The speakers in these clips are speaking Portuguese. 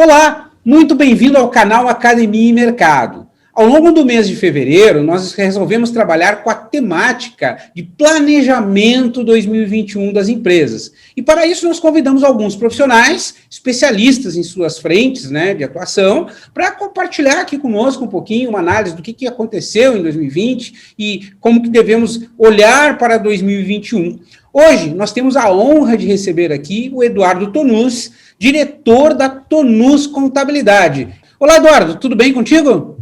Olá, muito bem-vindo ao canal Academia e Mercado. Ao longo do mês de fevereiro, nós resolvemos trabalhar com a temática de planejamento 2021 das empresas. E para isso nós convidamos alguns profissionais, especialistas em suas frentes, de atuação, para compartilhar aqui conosco um pouquinho uma análise do que aconteceu em 2020 e como que devemos olhar para 2021. Hoje nós temos a honra de receber aqui o Eduardo Tonus, diretor da Tonus Contabilidade. Olá, Eduardo, tudo bem contigo?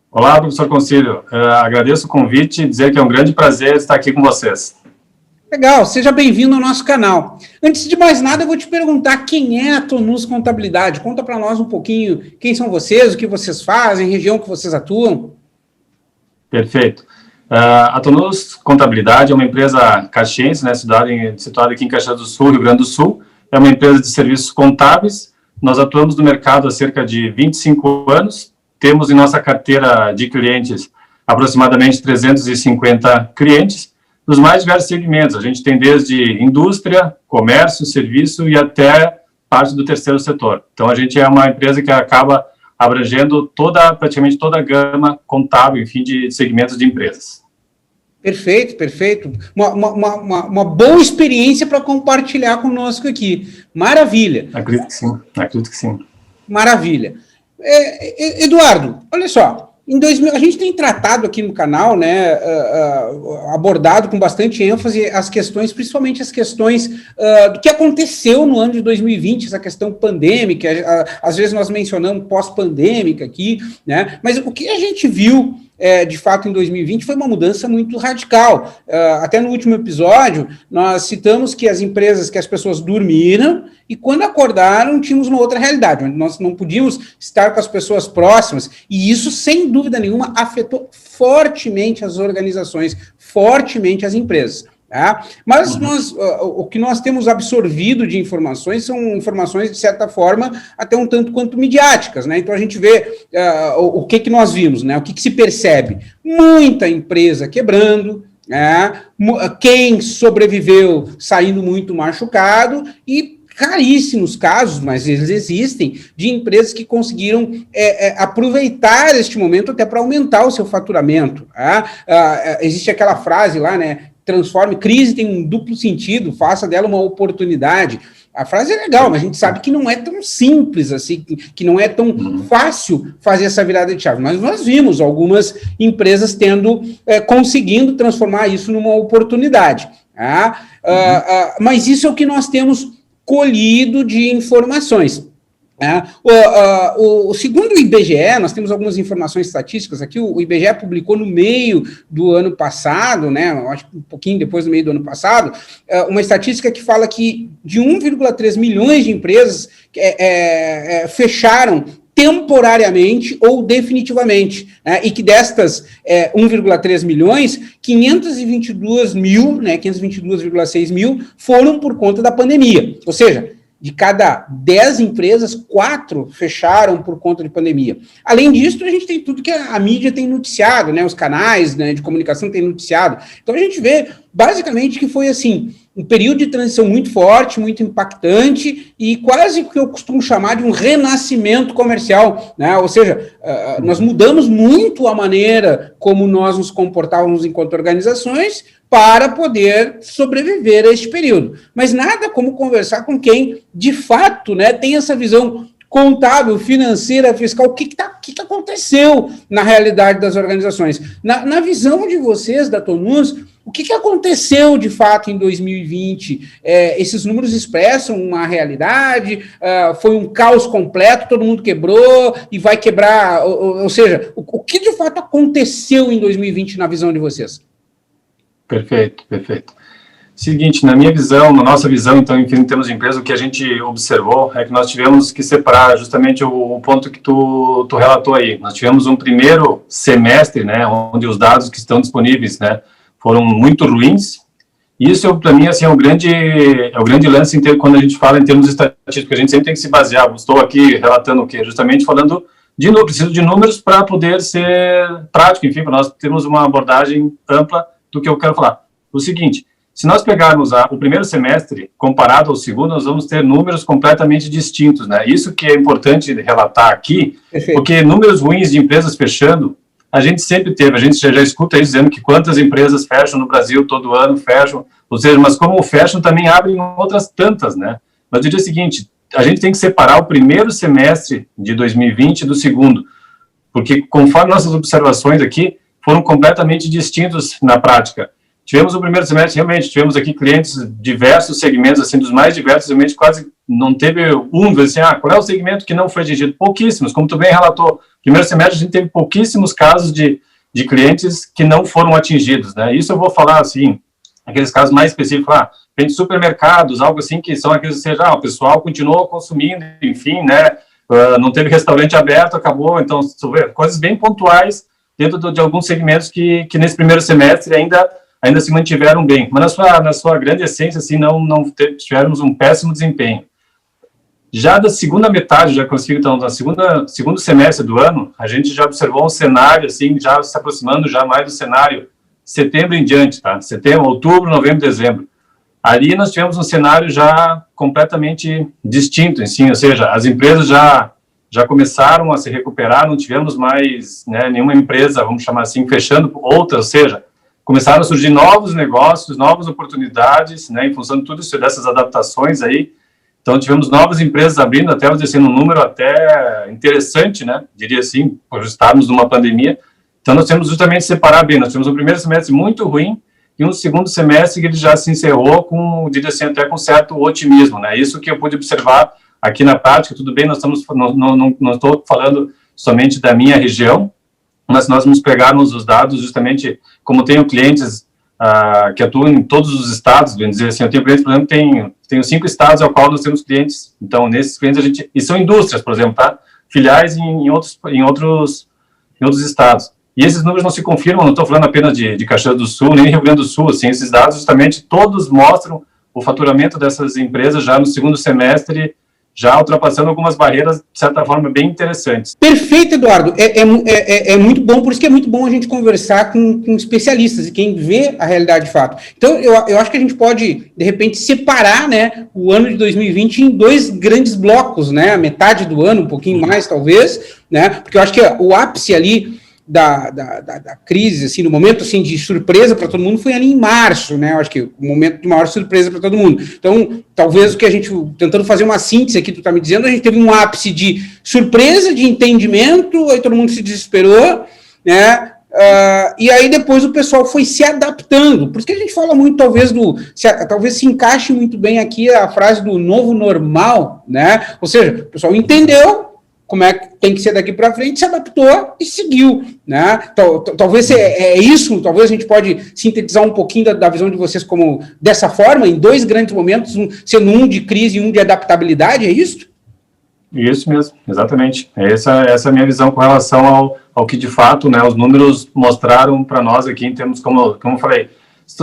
Olá, professor Concílio. Agradeço o convite e dizer que é um grande prazer estar aqui com vocês. Legal, seja bem-vindo ao nosso canal. Antes de mais nada, eu vou te perguntar quem é a Tonus Contabilidade. Conta para nós um pouquinho quem são vocês, o que vocês fazem, região que vocês atuam. Perfeito. A Tonus Contabilidade é uma empresa caxiense, situada aqui em Caxias do Sul, Rio Grande do Sul. É uma empresa de serviços contábeis. Nós atuamos no mercado há cerca de 25 anos. Temos em nossa carteira de clientes aproximadamente 350 clientes, dos mais diversos segmentos. A gente tem desde indústria, comércio, serviço e até parte do terceiro setor. Então, a gente é uma empresa que acaba abrangendo praticamente toda a gama contábil, enfim, de segmentos de empresas. Perfeito, perfeito. Uma boa experiência para compartilhar conosco aqui. Maravilha. Acredito que sim. Maravilha. Eduardo, olha só, a gente tem tratado aqui no canal, abordado com bastante ênfase as questões, principalmente as questões do que aconteceu no ano de 2020, essa questão pandêmica, às vezes nós mencionamos pós-pandêmica aqui, mas o que a gente viu de fato, em 2020, foi uma mudança muito radical. Até no último episódio, nós citamos que as pessoas dormiram e, quando acordaram, tínhamos uma outra realidade, onde nós não podíamos estar com as pessoas próximas, e isso, sem dúvida nenhuma, afetou fortemente as organizações, fortemente as empresas. Mas o que nós temos absorvido de informações são informações, de certa forma, até um tanto quanto midiáticas, Então, a gente vê o que nós vimos, o que se percebe. Muita empresa quebrando, quem sobreviveu saindo muito machucado e caríssimos casos, mas eles existem, de empresas que conseguiram aproveitar este momento até para aumentar o seu faturamento. Existe aquela frase lá, crise tem um duplo sentido, faça dela uma oportunidade. A frase é legal, mas a gente sabe que não é tão simples assim, que não é tão fácil fazer essa virada de chave. Mas nós vimos algumas empresas conseguindo transformar isso numa oportunidade. Mas isso é o que nós temos colhido de informações. Segundo o IBGE, nós temos algumas informações estatísticas aqui, o IBGE publicou no meio do ano passado, acho que um pouquinho depois do meio do ano passado, uma estatística que fala que de 1,3 milhões de empresas fecharam temporariamente ou definitivamente, e que destas 1,3 milhões, 522,6 mil foram por conta da pandemia, ou seja, de cada 10 empresas, 4 fecharam por conta de pandemia. Além disso, a gente tem tudo que a mídia tem noticiado, os canais de comunicação têm noticiado. Então, a gente vê, basicamente, que foi, assim, um período de transição muito forte, muito impactante e quase que eu costumo chamar de um renascimento comercial, Ou seja, nós mudamos muito a maneira como nós nos comportávamos enquanto organizações para poder sobreviver a este período. Mas nada como conversar com quem, de fato, tem essa visão contábil, financeira, fiscal, o que aconteceu na realidade das organizações. Na visão de vocês, da Tonus, o que aconteceu, de fato, em 2020? Esses números expressam uma realidade? Foi um caos completo, todo mundo quebrou e vai quebrar? Ou seja, o que, de fato, aconteceu em 2020 na visão de vocês? Perfeito. Seguinte, na minha visão, na nossa visão, então, em termos de empresa, o que a gente observou é que nós tivemos que separar justamente o ponto que tu relatou aí. Nós tivemos um primeiro semestre, onde os dados que estão disponíveis, foram muito ruins. Isso, para mim, assim, é o grande lance quando a gente fala em termos estatísticos. A gente sempre tem que se basear. Estou aqui relatando o quê? Justamente falando preciso de números para poder ser prático, enfim, para nós termos uma abordagem ampla do que eu quero falar. O seguinte, Se nós pegarmos o primeiro semestre, comparado ao segundo, nós vamos ter números completamente distintos, né? Isso que é importante relatar aqui, porque números ruins de empresas fechando, a gente sempre teve, a gente já escuta aí dizendo que quantas empresas fecham no Brasil todo ano, fecham, ou seja, mas como fecham, também abrem outras tantas, né? Mas eu diria o seguinte, a gente tem que separar o primeiro semestre de 2020 do segundo, porque conforme nossas observações aqui, foram completamente distintos na prática. Tivemos o primeiro semestre, realmente, tivemos aqui clientes de diversos segmentos, assim, dos mais diversos, realmente quase não teve assim, qual é o segmento que não foi atingido? Pouquíssimos, como tu bem relatou. Primeiro semestre a gente teve pouquíssimos casos de clientes que não foram atingidos, né? Isso eu vou falar, assim, aqueles casos mais específicos, tem supermercados, algo assim, que são aqueles, ou seja, o pessoal continuou consumindo, enfim, né? Não teve restaurante aberto, acabou, então, coisas bem pontuais dentro de alguns segmentos que nesse primeiro semestre ainda se mantiveram bem, mas na sua grande essência, assim, não tivemos um péssimo desempenho. Já da segunda metade, então, segundo semestre do ano, a gente já observou um cenário, assim, já se aproximando já mais do cenário setembro em diante, tá? Setembro, outubro, novembro, dezembro. Ali nós tivemos um cenário já completamente distinto, assim, ou seja, as empresas já começaram a se recuperar, não tivemos mais, né, nenhuma empresa, vamos chamar assim, fechando, outra, ou seja, começaram a surgir novos negócios, novas oportunidades, né, em função de tudo isso, dessas adaptações aí. Então, tivemos novas empresas abrindo, até, vamos dizer assim, um número até interessante, né, diria assim, por estarmos numa pandemia. Então, nós temos justamente separar bem. Nós tivemos um primeiro semestre muito ruim e um segundo semestre que ele já se encerrou com, diria assim, até com certo otimismo, né. Isso que eu pude observar aqui na prática. Tudo bem, não estou falando somente da minha região, mas nós nos pegarmos os dados, justamente, como tenho clientes que atuam em todos os estados, vamos dizer assim, eu tenho clientes, por exemplo, tenho 5 estados ao qual nós temos clientes, então, nesses clientes e são indústrias, por exemplo, tá? Filiais em outros estados. E esses números não se confirmam, não estou falando apenas de Caxias do Sul, nem Rio Grande do Sul, assim, esses dados, justamente, todos mostram o faturamento dessas empresas já no segundo semestre, já ultrapassando algumas barreiras, de certa forma, bem interessantes. Perfeito, Eduardo. É muito bom, por isso que é muito bom a gente conversar com especialistas e quem vê a realidade de fato. Então, eu acho que a gente pode, de repente, separar, né, o ano de 2020 em 2 grandes blocos, né, a metade do ano, um pouquinho mais, talvez, né, porque eu acho que o ápice ali da crise, assim, no momento, assim, de surpresa para todo mundo foi ali em março, né, eu acho que o momento de maior surpresa para todo mundo. Então, talvez o que a gente, tentando fazer uma síntese aqui, tu tá me dizendo, a gente teve um ápice de surpresa, de entendimento, aí todo mundo se desesperou, né, e aí depois o pessoal foi se adaptando, por isso que a gente fala muito, talvez se encaixe muito bem aqui a frase do novo normal, né, ou seja, o pessoal entendeu como é que tem que ser daqui para frente, se adaptou e seguiu, né? Talvez isso, talvez a gente pode sintetizar um pouquinho da visão de vocês como dessa forma, em 2 grandes momentos, sendo um de crise e um de adaptabilidade, é isso? Isso mesmo, exatamente. Essa é a minha visão com relação ao que, de fato, né, os números mostraram para nós aqui, em termos, como eu falei,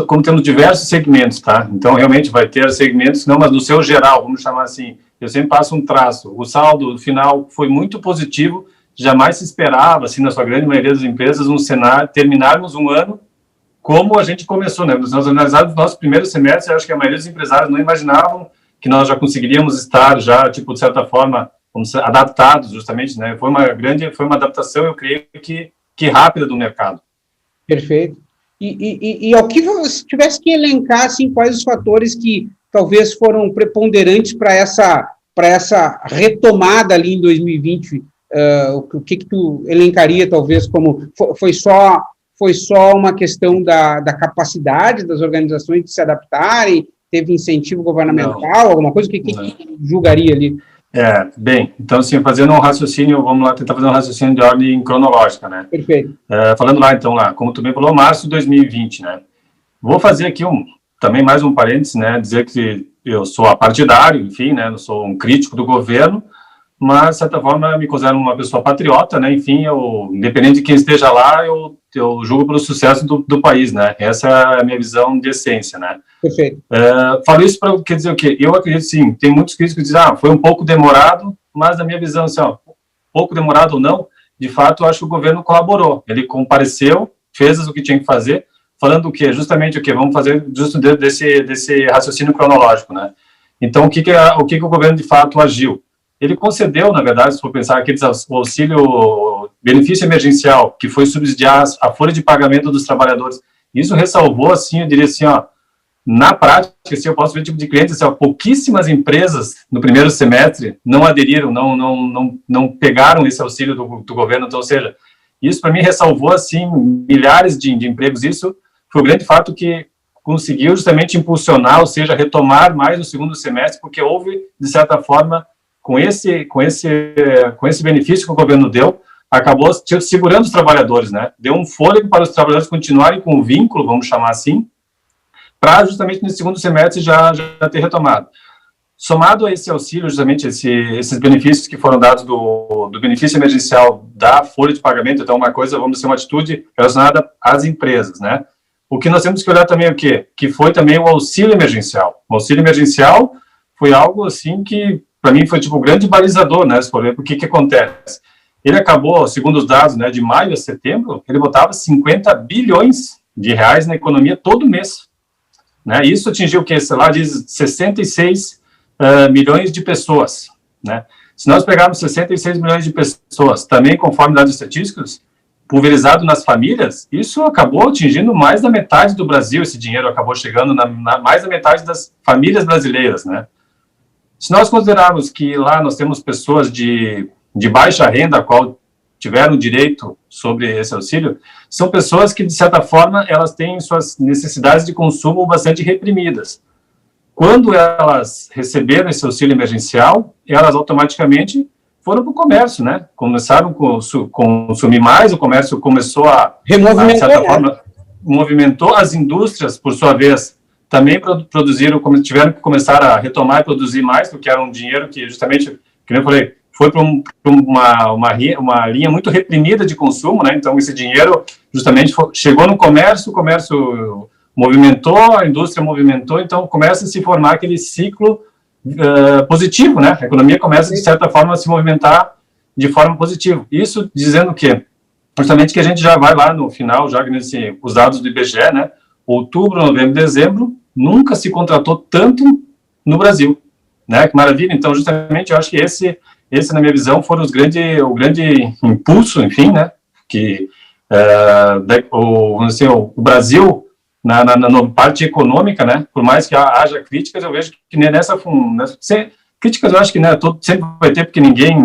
como temos diversos segmentos, tá? Então, realmente, vai ter segmentos, não, mas no seu geral, vamos chamar assim, eu sempre passo um traço. O saldo final foi muito positivo, jamais se esperava, assim, na sua grande maioria das empresas, um cenário, terminarmos um ano como a gente começou, né? Nós analisamos o nosso primeiro semestre, acho que a maioria dos empresários não imaginavam que nós já conseguiríamos estar, já, tipo, de certa forma, vamos ser adaptados, justamente, né? Foi uma adaptação, eu creio que rápida do mercado. Perfeito. E ao que você tivesse que elencar, assim, quais os fatores que talvez foram preponderantes para essa retomada ali em 2020, o que tu elencaria, talvez, como foi só uma questão da capacidade das organizações de se adaptarem, teve incentivo governamental, alguma coisa, o que julgaria ali? Bem, então, assim, fazendo um raciocínio, vamos lá tentar fazer um raciocínio de ordem cronológica, né? Perfeito. Falando lá, então, como tu bem falou, março de 2020, né? Vou fazer aqui também mais um parênteses, né? Dizer que eu sou apartidário, enfim, né? Eu sou um crítico do governo, mas, de certa forma, me considero uma pessoa patriota, né? Enfim, independente de quem esteja lá, eu julgo pelo sucesso do país, né? Essa é a minha visão de essência, né? Perfeito. Falo isso para quer dizer o quê? Eu acredito, sim, tem muitos críticos que dizem, foi um pouco demorado, mas na minha visão, assim, pouco demorado ou não, de fato, eu acho que o governo colaborou. Ele compareceu, fez o que tinha que fazer, falando o quê? Justamente o quê? Vamos fazer justo dentro desse raciocínio cronológico, né? Então, o que o governo, de fato, agiu? Ele concedeu, na verdade, se for pensar, o auxílio benefício emergencial, que foi subsidiar a folha de pagamento dos trabalhadores. Isso ressalvou, assim, eu diria assim, ó, na prática, assim, eu posso ver tipo de clientes, assim, ó, pouquíssimas empresas no primeiro semestre não aderiram, não pegaram esse auxílio do governo, então, ou seja, isso para mim ressalvou, assim, milhares de empregos. Isso foi o grande fato que conseguiu justamente impulsionar, ou seja, retomar mais no segundo semestre, porque houve, de certa forma, com esse benefício que o governo deu, acabou segurando os trabalhadores, né? Deu um fôlego para os trabalhadores continuarem com o vínculo, vamos chamar assim, para justamente no segundo semestre já ter retomado. Somado a esse auxílio, justamente esses benefícios que foram dados do benefício emergencial da folha de pagamento, então uma coisa, vamos dizer, uma atitude relacionada às empresas, né? O que nós temos que olhar também é o quê? Que foi também o auxílio emergencial. O auxílio emergencial foi algo, assim, que para mim foi tipo o grande balizador, né? Por que acontece? Ele acabou, segundo os dados, né, de maio a setembro, ele botava 50 bilhões de reais na economia todo mês, né? Isso atingiu o quê? Sei lá, diz 66 milhões de pessoas, né? Se nós pegarmos 66 milhões de pessoas, também conforme dados estatísticos, pulverizado nas famílias, isso acabou atingindo mais da metade do Brasil, esse dinheiro acabou chegando mais da metade das famílias brasileiras, né? Se nós considerarmos que lá nós temos pessoas de baixa renda, a qual tiveram direito sobre esse auxílio, são pessoas que, de certa forma, elas têm suas necessidades de consumo bastante reprimidas. Quando elas receberam esse auxílio emergencial, elas automaticamente foram para o comércio, né? Começaram a consumir mais, o comércio começou a de certa forma, movimentou as indústrias, por sua vez, também produziram, tiveram que começar a retomar e produzir mais, porque era um dinheiro que, justamente, que eu falei, foi para uma linha muito reprimida de consumo, né? Então, esse dinheiro, justamente, chegou no comércio, o comércio movimentou, a indústria movimentou, então começa a se formar aquele ciclo positivo, né? A economia começa, de certa forma, a se movimentar de forma positiva. Isso dizendo que, justamente, que a gente já vai lá no final, já os dados do IBGE, né? Outubro, novembro, dezembro, nunca se contratou tanto no Brasil, né? Que maravilha. Então, justamente, eu acho que esse na minha visão, foram o grande impulso, enfim, né? Que o Brasil, na parte econômica, né? Por mais que haja críticas, eu vejo que críticas eu acho que, né, sempre vai ter, porque ninguém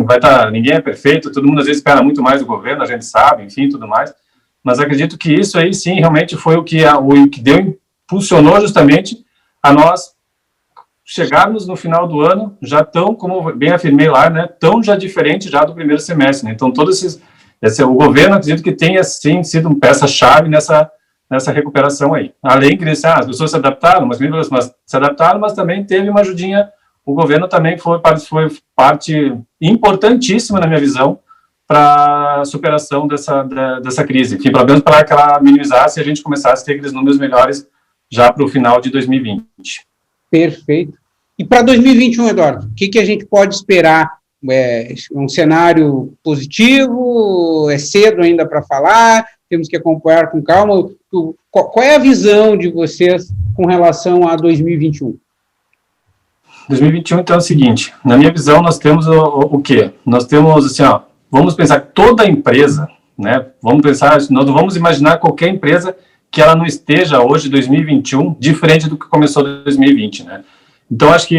é perfeito, todo mundo às vezes espera muito mais do governo, a gente sabe, enfim, tudo mais, mas acredito que isso aí, sim, realmente foi o que impulsionou justamente a nós chegarmos no final do ano, já tão, como bem afirmei lá, né, tão já diferente já do primeiro semestre, né? Então o governo, acredito que tenha, sim, sido uma peça-chave nessa recuperação aí. Além que as pessoas se adaptaram, mas se adaptaram, mas também teve uma ajudinha, o governo também foi parte importantíssima, na minha visão, para a superação dessa crise. Enfim, pelo menos para que ela minimizasse e a gente começasse a ter aqueles números melhores já para o final de 2020. Perfeito. E para 2021, Eduardo, o que a gente pode esperar? Um cenário positivo? É cedo ainda para falar? Temos que acompanhar com calma. Qual é a visão de vocês com relação a 2021? 2021, então, é o seguinte. Na minha visão, nós temos o quê? Nós temos, assim, ó, vamos pensar que toda empresa, né? Nós não vamos imaginar qualquer empresa que ela não esteja hoje, 2021, diferente do que começou 2020, né? Então, acho que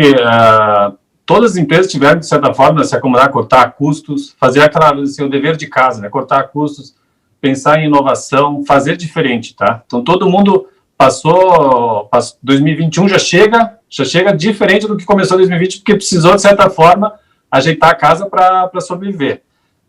todas as empresas tiveram, de certa forma, se acomodar, cortar custos, fazer assim, o dever de casa, né? Cortar custos, pensar em inovação, fazer diferente, tá? Então, todo mundo passou 2021 já chega diferente do que começou 2020, porque precisou, de certa forma, ajeitar a casa para sobreviver.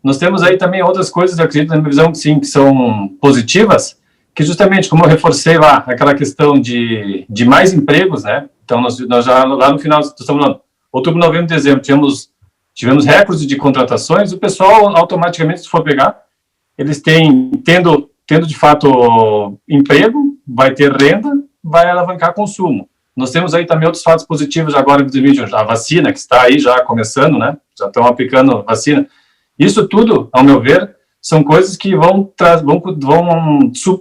Nós temos aí também outras coisas, eu acredito, na minha visão, sim, que são positivas, que justamente, como eu reforcei lá, aquela questão de mais empregos, né? Então, nós já, lá no final, estamos falando, outubro, novembro, dezembro, tivemos recordes de contratações, o pessoal, automaticamente, se for pegar, eles tendo de fato emprego, vai ter renda, vai alavancar consumo. Nós temos aí também outros fatos positivos agora em 2021, a vacina, que está aí já começando, né? Já estão aplicando vacina. Isso tudo, ao meu ver, são coisas que vão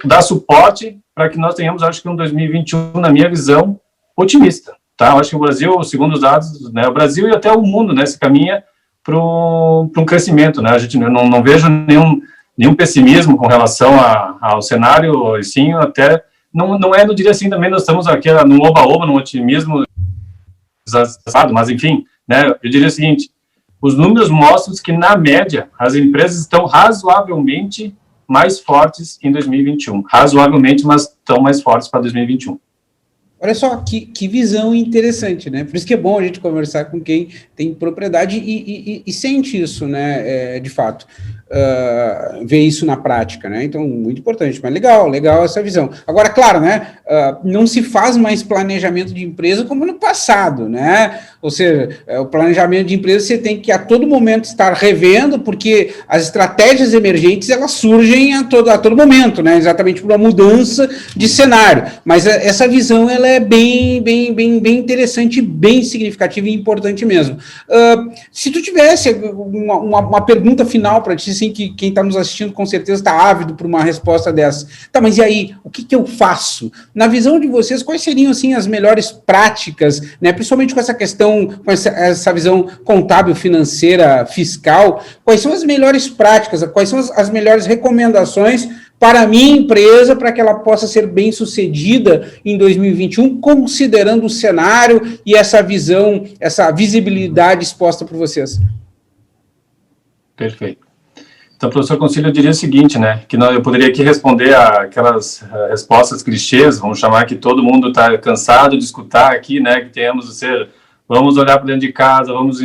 dar suporte para que nós tenhamos, acho que um 2021, na minha visão, otimista, tá? Eu acho que o Brasil, segundo os dados, né, o Brasil e até o mundo, né, se caminha para um crescimento, né? A gente não vejo nenhum pessimismo com relação ao cenário, e sim, até, não é, não diria assim, também nós estamos aqui no oba-oba, no otimismo exagerado, mas enfim, né, eu diria o seguinte, os números mostram que, na média, as empresas estão razoavelmente mais fortes em 2021. Razoavelmente, mas estão mais fortes para 2021. Olha só, que visão interessante, né? Por isso que é bom a gente conversar com quem tem propriedade e sente isso, né, de fato. Ver isso na prática, né? Então, muito importante, mas legal essa visão. Agora, claro, né? Não se faz mais planejamento de empresa como no passado, né? Ou seja, o planejamento de empresa você tem que a todo momento estar revendo, porque as estratégias emergentes elas surgem a todo momento, né? Exatamente por uma mudança de cenário. Mas essa visão ela é bem interessante, bem significativa e importante mesmo. Se tu tivesse uma pergunta final para ti, assim, que quem está nos assistindo com certeza está ávido por uma resposta dessa. Tá, mas e aí? O que eu faço? Na visão de vocês, quais seriam, assim, as melhores práticas, né, principalmente com essa questão, com essa visão contábil, financeira, fiscal, quais são as melhores práticas, quais são as melhores recomendações para a minha empresa, para que ela possa ser bem sucedida em 2021, considerando o cenário e essa visão, essa visibilidade exposta por vocês? Perfeito. Então, professor Concílio, eu diria o seguinte, né, que eu poderia aqui responder aquelas respostas clichês, vamos chamar que todo mundo está cansado de escutar aqui, né, que tenhamos, vamos olhar para dentro de casa, vamos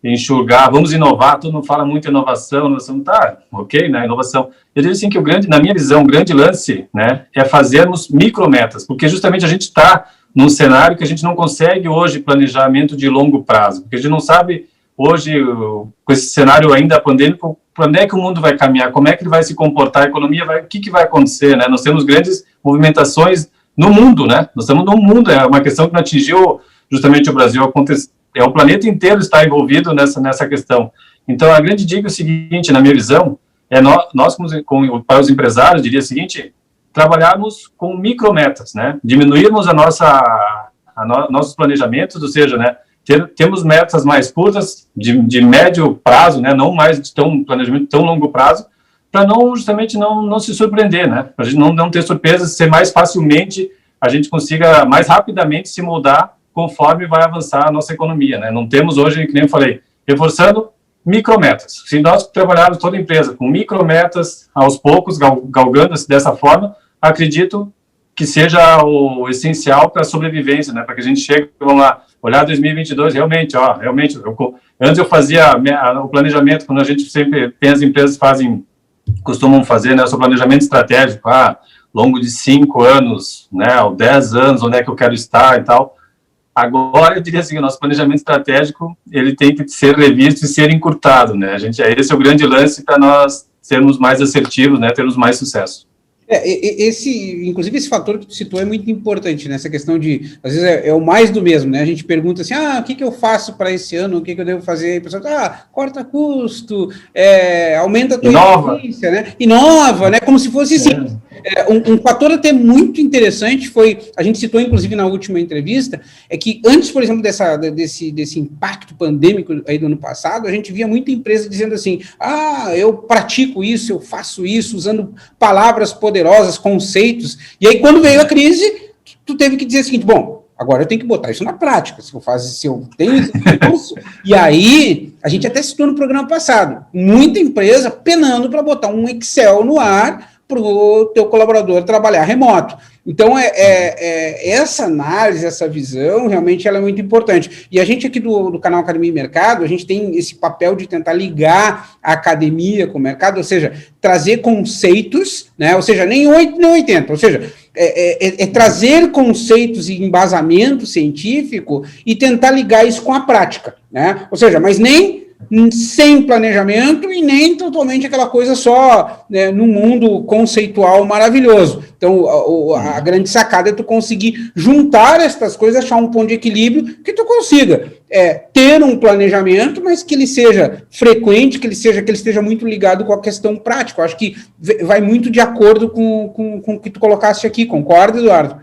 enxugar, vamos inovar, todo mundo fala muito em inovação, tá, ok, né, inovação. Eu diria assim que na minha visão, o grande lance, né, é fazermos micrometas, porque justamente a gente está num cenário que a gente não consegue hoje planejamento de longo prazo, porque a gente não sabe hoje, com esse cenário ainda pandêmico, para onde é que o mundo vai caminhar, como é que ele vai se comportar, a economia o que vai acontecer, né? Nós temos grandes movimentações no mundo, né? Nós estamos no mundo, é uma questão que não atingiu justamente o Brasil, o planeta inteiro está envolvido nessa questão. Então, a grande dica é o seguinte, na minha visão, nós para os empresários, diria o seguinte, trabalharmos com micrometas, né? Diminuirmos nossos planejamentos, ou seja, né? Temos metas mais curtas, de médio prazo, né, não mais de planejamento tão longo prazo, para justamente não se surpreender, né, para a gente não ter surpresas, ser mais facilmente, a gente consiga mais rapidamente se moldar conforme vai avançar a nossa economia, né. Não temos hoje, que nem eu falei, reforçando micrometas. Se nós trabalharmos toda a empresa com micrometas, aos poucos, galgando-se dessa forma, acredito que seja o essencial para a sobrevivência, né, para que a gente chegue, vamos lá, olhar 2022, realmente, antes eu fazia o planejamento, quando a gente sempre tem, as empresas costumam fazer, né, o seu planejamento estratégico, longo de 5 anos, né, ou 10 anos, onde é que eu quero estar e tal. Agora, eu diria assim, o nosso planejamento estratégico, ele tem que ser revisto e ser encurtado, né, esse é o grande lance para nós sermos mais assertivos, né, termos mais sucesso. Inclusive esse fator que tu citou é muito importante, né? Essa questão de, às vezes é o mais do mesmo, né? A gente pergunta assim, o que eu faço para esse ano, o que eu devo fazer? E a pessoa corta custo, aumenta a tua eficiência, né? Inova, né? Como se fosse assim. Um fator até muito interessante a gente citou inclusive na última entrevista, é que antes, por exemplo, desse impacto pandêmico aí do ano passado, a gente via muita empresa dizendo assim, eu pratico isso, eu faço isso, usando palavras poderosas, conceitos, e aí quando veio a crise, tu teve que dizer o seguinte, bom, agora eu tenho que botar isso na prática, se eu tenho isso, e aí, a gente até citou no programa passado, muita empresa penando para botar um Excel no ar, para o teu colaborador trabalhar remoto. Então, essa análise, essa visão, realmente ela é muito importante. E a gente aqui do canal Academia e Mercado, a gente tem esse papel de tentar ligar a academia com o mercado, ou seja, trazer conceitos, né? Ou seja, nem 8 nem 80, ou seja, trazer conceitos e embasamento científico e tentar ligar isso com a prática, né? Ou seja, mas nem sem planejamento e nem totalmente aquela coisa só, né, num mundo conceitual maravilhoso. Então, a grande sacada é tu conseguir juntar estas coisas, achar um ponto de equilíbrio que tu consiga ter um planejamento, mas que ele seja frequente, que ele esteja muito ligado com a questão prática. Eu acho que vai muito de acordo com o que tu colocaste aqui. Concorda, Eduardo?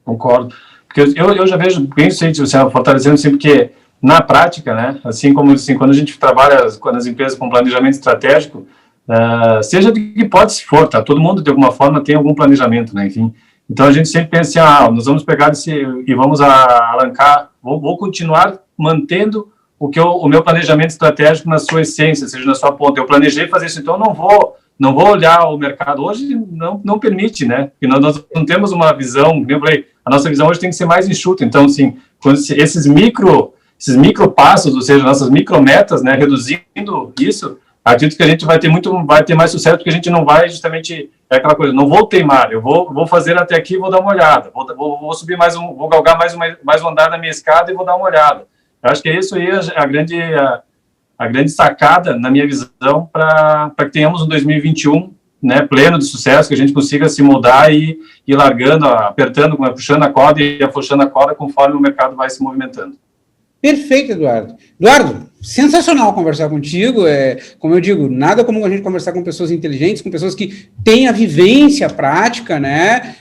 Concordo. Porque eu já vejo bem você fortalecendo sempre que na prática, né, assim como assim, quando a gente trabalha com as empresas com planejamento estratégico, seja de que hipótese for, tá? Todo mundo de alguma forma tem algum planejamento, né? Enfim, então a gente sempre pensa assim, nós vamos pegar e vamos alancar, vou continuar mantendo o meu planejamento estratégico na sua essência, seja na sua ponta. Eu planejei fazer isso, então não vou olhar o mercado hoje, não permite, né? Porque nós não temos uma visão, lembrei, a nossa visão hoje tem que ser mais enxuta. Então, assim, quando esses micro passos, ou seja, nossas micrometas, né, reduzindo isso, acredito que a gente vai ter mais sucesso, porque a gente não vai justamente, aquela coisa, não vou teimar, eu vou fazer até aqui e vou dar uma olhada, vou subir vou galgar mais um andar na minha escada e vou dar uma olhada. Eu acho que é isso aí a grande sacada, na minha visão, para que tenhamos um 2021, né, pleno de sucesso, que a gente consiga se mudar e ir largando, apertando, puxando a corda e afrouxando a corda conforme o mercado vai se movimentando. Perfeito, Eduardo. Eduardo, sensacional conversar contigo. Como eu digo, nada como a gente conversar com pessoas inteligentes, com pessoas que têm a vivência prática, né,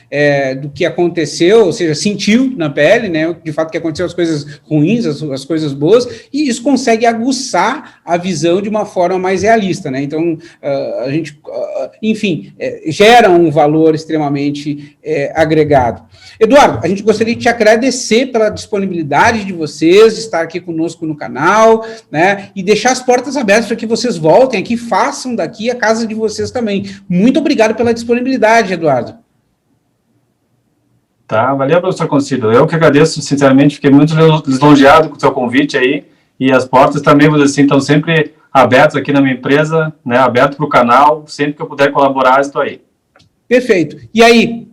do que aconteceu, ou seja, sentiu na pele, né, de fato que aconteceu as coisas ruins, as coisas boas, e isso consegue aguçar a visão de uma forma mais realista, né. Então, a gente, enfim, gera um valor extremamente agregado. Eduardo, a gente gostaria de te agradecer pela disponibilidade de vocês, de estar aqui conosco no canal, né, e deixar as portas abertas para que vocês voltem aqui, façam daqui a casa de vocês também. Muito obrigado pela disponibilidade, Eduardo. Tá, valeu pelo seu conselho. Eu que agradeço, sinceramente, fiquei muito lisonjeado com o seu convite aí, e as portas também, vou dizer assim, estão sempre abertas aqui na minha empresa, né, aberto para o canal, sempre que eu puder colaborar, estou aí. Perfeito. E aí,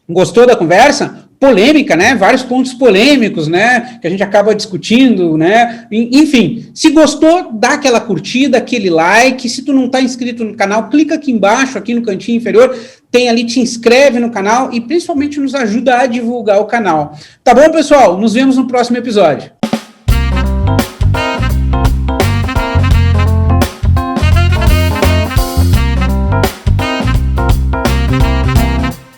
gostou da conversa? Polêmica, né? Vários pontos polêmicos, né? Que a gente acaba discutindo, né? Enfim, se gostou, dá aquela curtida, aquele like. Se tu não está inscrito no canal, clica aqui embaixo, aqui no cantinho inferior, tem ali, te inscreve no canal e principalmente nos ajuda a divulgar o canal. Tá bom, pessoal? Nos vemos no próximo episódio.